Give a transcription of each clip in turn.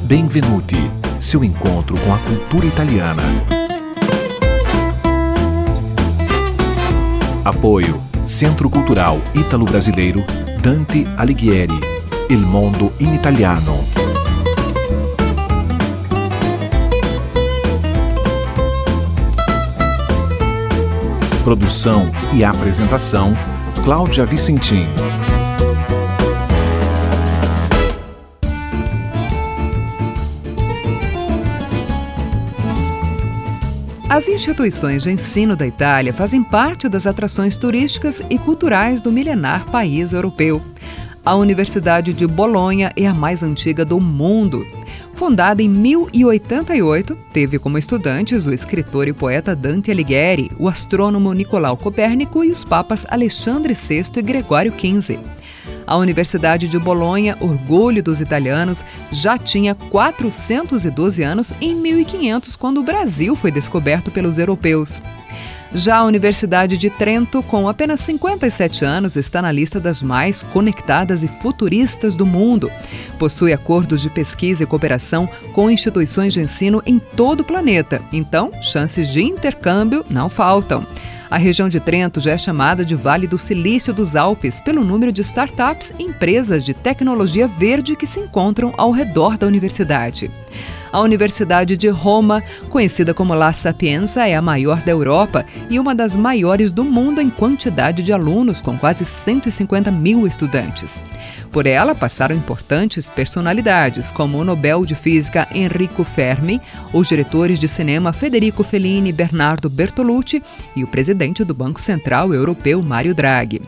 Benvenuti, seu encontro com a cultura italiana. Apoio Centro Cultural Ítalo-Brasileiro Dante Alighieri, Il Mondo in Italiano. Produção e apresentação, Cláudia Vicentim. As instituições de ensino da Itália fazem parte das atrações turísticas e culturais do milenar país europeu. A Universidade de Bolonha é a mais antiga do mundo. Fundada em 1088, teve como estudantes o escritor e poeta Dante Alighieri, o astrônomo Nicolau Copérnico e os papas Alexandre VI e Gregório XV. A Universidade de Bolonha, orgulho dos italianos, já tinha 412 anos em 1500, quando o Brasil foi descoberto pelos europeus. Já a Universidade de Trento, com apenas 57 anos, está na lista das mais conectadas e futuristas do mundo. Possui acordos de pesquisa e cooperação com instituições de ensino em todo o planeta, então chances de intercâmbio não faltam. A região de Trento já é chamada de Vale do Silício dos Alpes pelo número de startups e empresas de tecnologia verde que se encontram ao redor da universidade. A Universidade de Roma, conhecida como La Sapienza, é a maior da Europa e uma das maiores do mundo em quantidade de alunos, com quase 150 mil estudantes. Por ela passaram importantes personalidades, como o Nobel de Física Enrico Fermi, os diretores de cinema Federico Fellini e Bernardo Bertolucci e o presidente do Banco Central Europeu, Mário Draghi.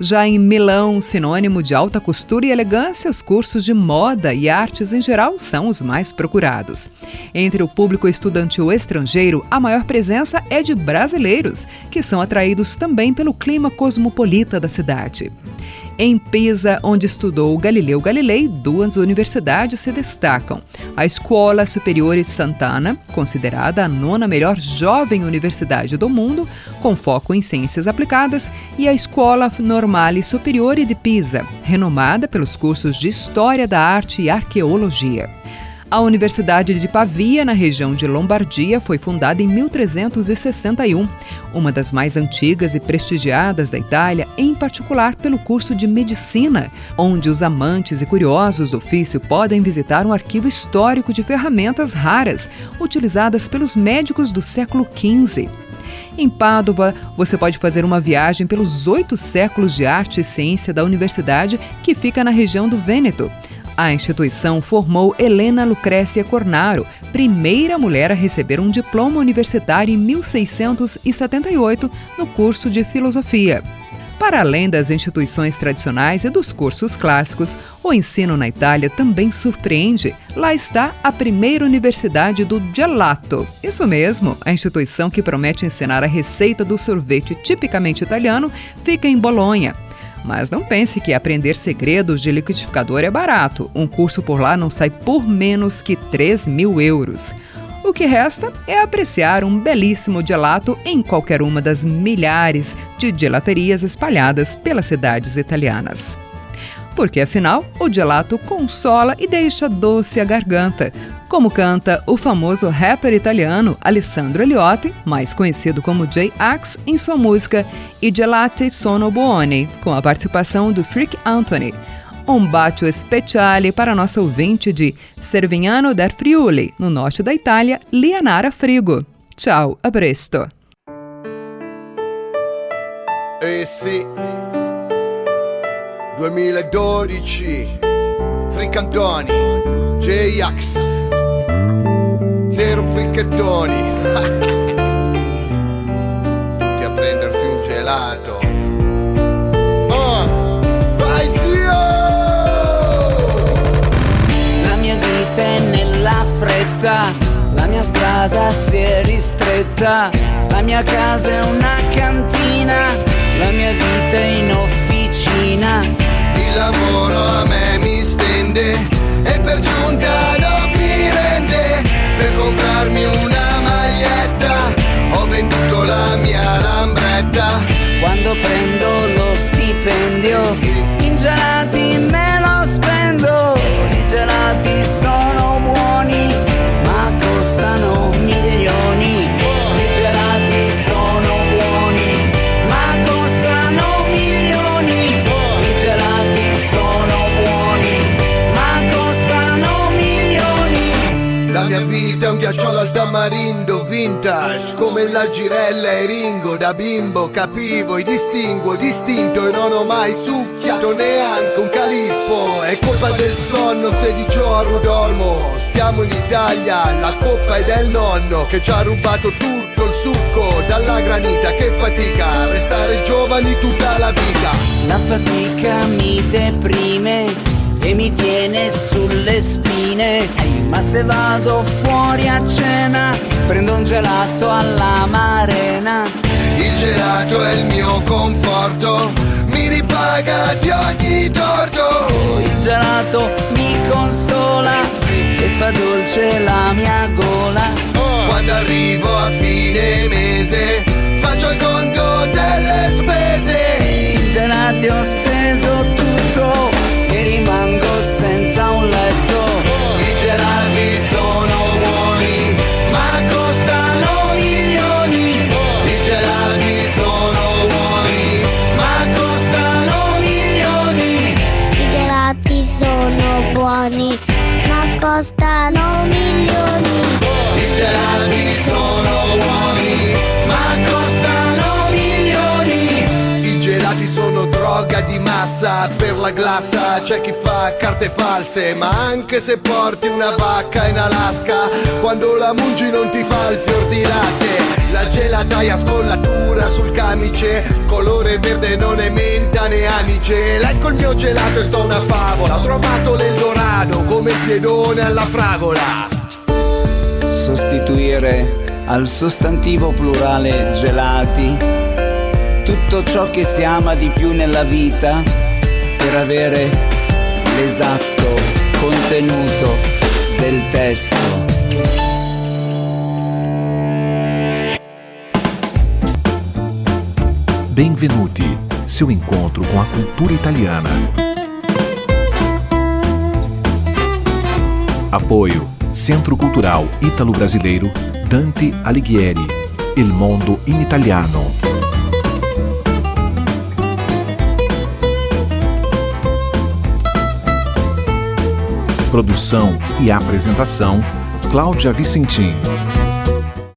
Já em Milão, sinônimo de alta costura e elegância, os cursos de moda e artes em geral são os mais procurados. Entre o público estudantil estrangeiro, a maior presença é de brasileiros, que são atraídos também pelo clima cosmopolita da cidade. Em Pisa, onde estudou Galileu Galilei, duas universidades se destacam. A Scuola Superiore Sant'Anna, considerada a 9ª melhor jovem universidade do mundo, com foco em ciências aplicadas, e a Scuola Normale Superiore di Pisa, renomada pelos cursos de História da Arte e Arqueologia. A Universidade de Pavia, na região de Lombardia, foi fundada em 1361, uma das mais antigas e prestigiadas da Itália, em particular pelo curso de Medicina, onde os amantes e curiosos do ofício podem visitar um arquivo histórico de ferramentas raras, utilizadas pelos médicos do século XV. Em Pádua, você pode fazer uma viagem pelos 8 séculos de arte e ciência da universidade, que fica na região do Vêneto. A instituição formou Helena Lucrécia Cornaro, primeira mulher a receber um diploma universitário em 1678 no curso de filosofia. Para além das instituições tradicionais e dos cursos clássicos, o ensino na Itália também surpreende. Lá está a primeira universidade do gelato. Isso mesmo, a instituição que promete ensinar a receita do sorvete tipicamente italiano fica em Bolonha. Mas não pense que aprender segredos de liquidificador é barato. Um curso por lá não sai por menos que 3.000 euros. O que resta é apreciar um belíssimo gelato em qualquer uma das milhares de gelaterias espalhadas pelas cidades italianas. Porque, afinal, o gelato consola e deixa doce a garganta, como canta o famoso rapper italiano Alessandro Eliotti, mais conhecido como J-Ax, em sua música I gelati sono buoni, com a participação do Freak Anthony. Um bacio speciale para nossa ouvinte de Cervignano del Friuli, no norte da Itália, Lianara Frigo. Ciao, a presto! Sì, 2012, Freak Anthony, J-Ax, zero fricchettoni. Tutti a prendersi un gelato. Oh, vai zio! La mia vita è nella fretta, la mia strada si è ristretta, la mia casa è una cantina, la mia vita è in officina. Il lavoro a me mi stende e per giunta non mi rende. Per comprarmi una maglietta ho venduto la mia lambretta. Quando prendo lo stipendio, in gelati me lo spendo, i gelati sono buoni. mia vita è un ghiacciolo al tamarindo vintage, come la girella e Ringo. Da bimbo capivo e distinguo distinto e non ho mai succhiato neanche un calippo. È colpa del sonno se di giorno dormo. Siamo in Italia, la coppa è del nonno che ci ha rubato tutto il succo dalla granita. Che fatica restare giovani tutta la vita. La fatica mi deprime e mi tiene sulle spine, ma se vado fuori a cena prendo un gelato alla Marena. Il gelato è il mio conforto, mi ripaga di ogni torto. Il gelato mi consola e fa dolce la mia gola. Quando arrivo a fine mese faccio il conto delle spese. In gelati ho speso tutto e rimango senza un letto. I gelati sono buoni ma costano milioni. I gelati sono buoni ma costano milioni. I gelati sono buoni ma costano milioni. I gelati sono buoni ma costano milioni. I gelati sono droga di massa, per la glassa c'è chi fa carte false. Ma anche se porti una vacca in Alaska, quando la mungi non ti fa il fior di latte. La gelataia scollatura sul camice, colore verde non è menta né anice. Leggo il mio gelato e sto una favola, ho trovato l'Eldorado come il piedone alla fragola. Sostituire al sostantivo plurale gelati tutto ciò che si ama di più nella vita per avere l'esatto contenuto del testo. Benvenuti, seu encontro com a cultura italiana. Apoio Centro Cultural Ítalo-Brasileiro Dante Alighieri, Il Mondo in Italiano. Produção e apresentação, Cláudia Vicentim.